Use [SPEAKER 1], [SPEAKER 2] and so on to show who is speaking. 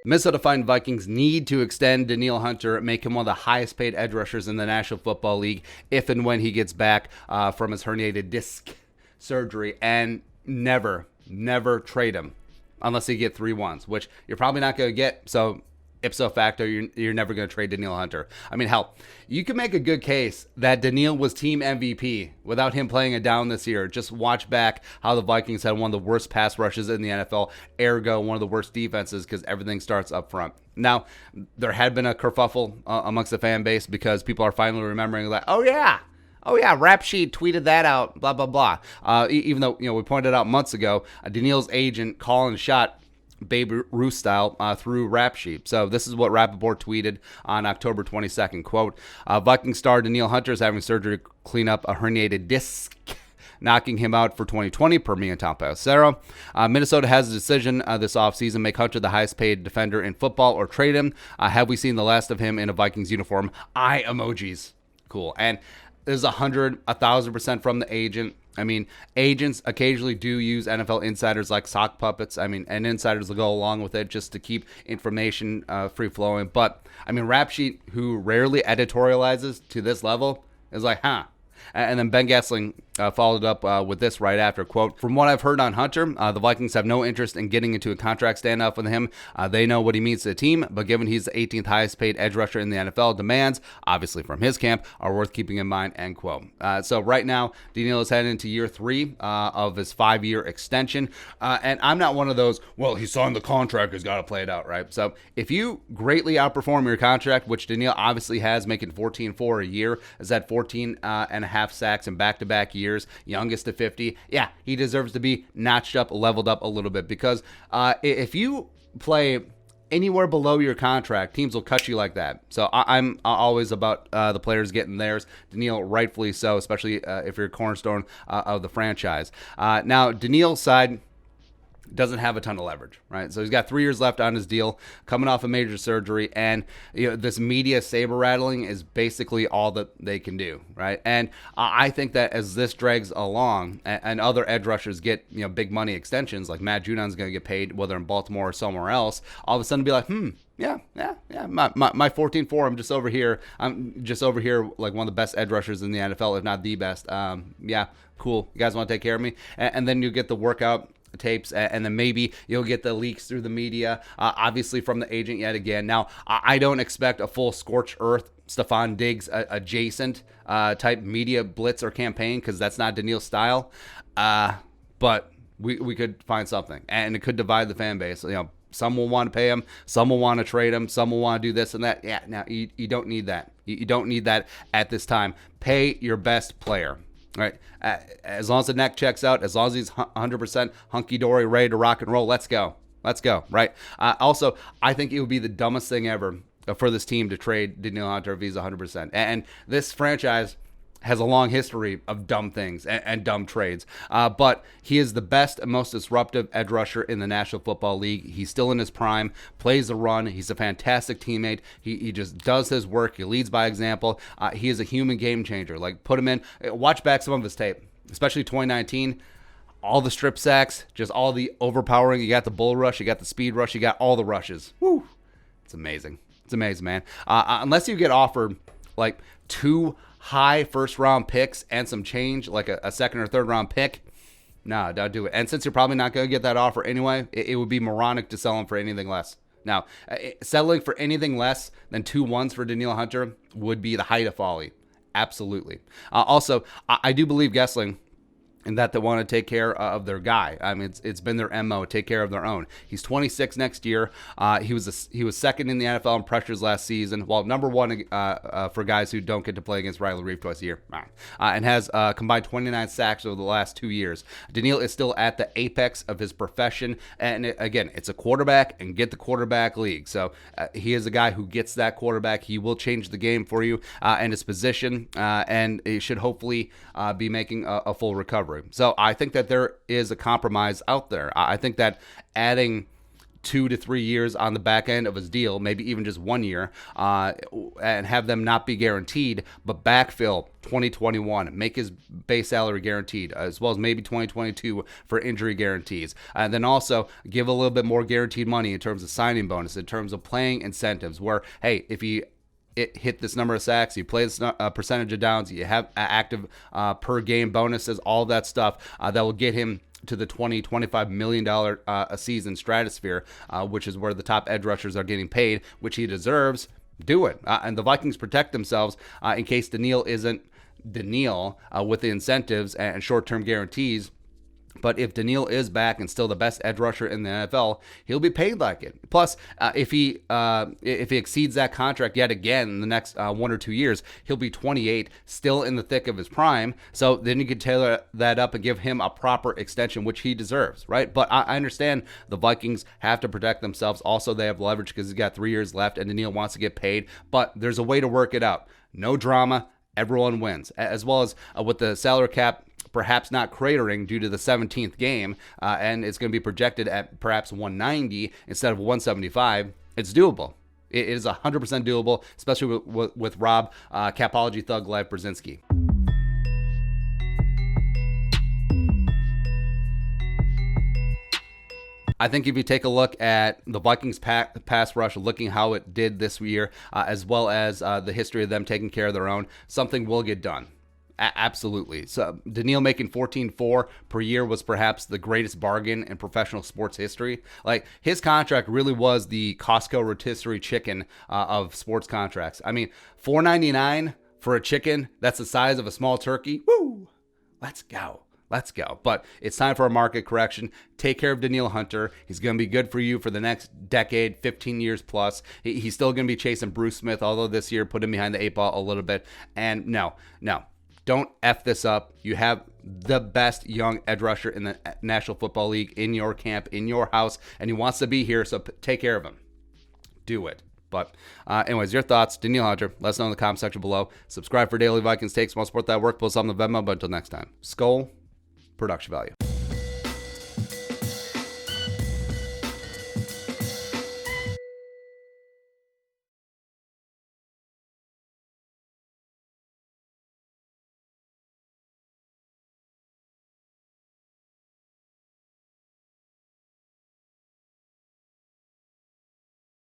[SPEAKER 1] Minnesota Vikings need to extend Danielle Hunter, make him one of the highest paid edge rushers in the National Football League if and when he gets back from his herniated disc surgery, and never trade him unless you get 3-1s, which you're probably not going to get. So ipso facto, you're never going to trade Danielle Hunter. I mean, hell, you can make a good case that Danielle was team MVP without him playing it down this year. Just watch back how the Vikings had one of the worst pass rushes in the NFL, ergo one of the worst defenses, because everything starts up front. Now, there had been a kerfuffle amongst the fan base because people are finally remembering, like, oh yeah, Rap Sheet tweeted that out, blah, blah, blah. Even though, we pointed out months ago, Danielle's agent, Colin Schott, Babe Ruth style, through Rap Sheet. So this is what Rappaport tweeted on October 22nd. Quote, Viking star Danielle Hunter is having surgery to clean up a herniated disc, knocking him out for 2020, per me and Tom Pelissero. Minnesota has a decision this offseason: make Hunter the highest paid defender in football or trade him. Have we seen the last of him in a Vikings uniform? Eye emojis. Cool. And there's 1,000% from the agent. I mean, agents occasionally do use NFL insiders like sock puppets. I mean, and insiders will go along with it just to keep information free flowing. But I mean, Rap Sheet, who rarely editorializes to this level, is like, huh. And then Ben Gessling followed up with this right after, quote, from what I've heard on Hunter, the Vikings have no interest in getting into a contract standoff with him. They know what he means to the team, but given he's the 18th highest paid edge rusher in the NFL, demands, obviously from his camp, are worth keeping in mind, end quote. So right now, Danielle is heading into year 3 of his 5-year extension. And I'm not one of those, well, he signed the contract, he's got to play it out, right? So if you greatly outperform your contract, which Danielle obviously has, making 14-4 a year, is that 14 and a half sacks in back-to-back years, youngest to 50. Yeah, he deserves to be notched up, leveled up a little bit, because if you play anywhere below your contract, teams will cut you like that. So I'm always about the players getting theirs. Danielle, rightfully so, especially if you're a cornerstone of the franchise. Now, Danielle's side doesn't have a ton of leverage, right? So he's got 3 years left on his deal, coming off a major surgery, and this media saber rattling is basically all that they can do, right? And I think that as this drags along, and other edge rushers get big money extensions, like Matt Judon's going to get paid whether in Baltimore or somewhere else, all of a sudden be like, yeah. My 14-4. I'm just over here like one of the best edge rushers in the NFL, if not the best. Yeah, cool. You guys want to take care of me? And then you get the workout tapes, and then maybe you'll get the leaks through the media, obviously from the agent yet again. Now, I don't expect a full scorched earth Stephon Diggs adjacent type media blitz or campaign, because that's not Danielle's style. But we could find something, and it could divide the fan base. Some will want to pay him, some will want to trade him, some will want to do this and that. Yeah, now you don't need that. You don't need that at this time. Pay your best player. Right, as long as the neck checks out, as long as he's 100% hunky-dory, ready to rock and roll, let's go, right? Also, I think it would be the dumbest thing ever for this team to trade Danielle Hunter if he's 100%. And this franchise has a long history of dumb things and dumb trades. But he is the best and most disruptive edge rusher in the National Football League. He's still in his prime, plays the run. He's a fantastic teammate. He just does his work. He leads by example. He is a human game changer. Like, put him in. Watch back some of his tape, especially 2019. All the strip sacks, just all the overpowering. You got the bull rush, you got the speed rush, you got all the rushes. Woo! It's amazing. It's amazing, man. Unless you get offered like 2 high first-round picks and some change, like a second or third round pick, no, don't do it. And since you're probably not going to get that offer anyway, it would be moronic to sell him for anything less. Now, settling for anything less than 2 1s for Danielle Hunter would be the height of folly. Absolutely. Also, I do believe Gessling and that they want to take care of their guy. I mean, it's been their MO, take care of their own. He's 26 next year. He was second in the NFL in pressures last season, while number 1 for guys who don't get to play against Riley Reef twice a year, and has combined 29 sacks over the last 2 years. Danielle is still at the apex of his profession, and again, it's a quarterback and get the quarterback league. So he is a guy who gets that quarterback. He will change the game for you and his position, and he should hopefully be making a full recovery. So I think that there is a compromise out there. I think that adding 2 to 3 years on the back end of his deal, maybe even just 1 year, and have them not be guaranteed, but backfill 2021, make his base salary guaranteed, as well as maybe 2022 for injury guarantees. And then also give a little bit more guaranteed money in terms of signing bonus, in terms of playing incentives, where, hey, if he hit this number of sacks, you play this percentage of downs, you have active per game bonuses, all that stuff that will get him to the $20-25 million a season stratosphere, which is where the top edge rushers are getting paid, which he deserves. Do it. And the Vikings protect themselves in case Danielle isn't Danielle with the incentives and short-term guarantees. But if Danielle is back and still the best edge rusher in the NFL, he'll be paid like it. Plus, if he exceeds that contract yet again in the next 1 or 2 years, he'll be 28, still in the thick of his prime. So then you could tailor that up and give him a proper extension, which he deserves, right? But I understand the Vikings have to protect themselves. Also, they have leverage because he's got 3 years left and Danielle wants to get paid. But there's a way to work it out. No drama. Everyone wins. As well as with the salary cap perhaps not cratering due to the 17th game, and it's going to be projected at perhaps 190 instead of 175, it's doable. It is 100% doable, especially with Rob Capology Thug Life Brzezinski. I think if you take a look at the Vikings pass rush, looking how it did this year, as well as the history of them taking care of their own, something will get done. Absolutely. So Danielle making $14.4 per year was perhaps the greatest bargain in professional sports history. Like, his contract really was the Costco rotisserie chicken of sports contracts. I mean, $4.99 for a chicken that's the size of a small turkey. Woo! Let's go. Let's go. But it's time for a market correction. Take care of Danielle Hunter. He's going to be good for you for the next decade, 15 years plus. He's still going to be chasing Bruce Smith, although this year put him behind the 8 ball a little bit. And no. Don't F this up. You have the best young edge rusher in the National Football League in your camp, in your house, and he wants to be here, so take care of him. Do it. But anyways, your thoughts, Danielle Hunter, let us know in the comment section below. Subscribe for daily Vikings takes. Want to support that work, post on the Venmo. But until next time, Skull Production Value.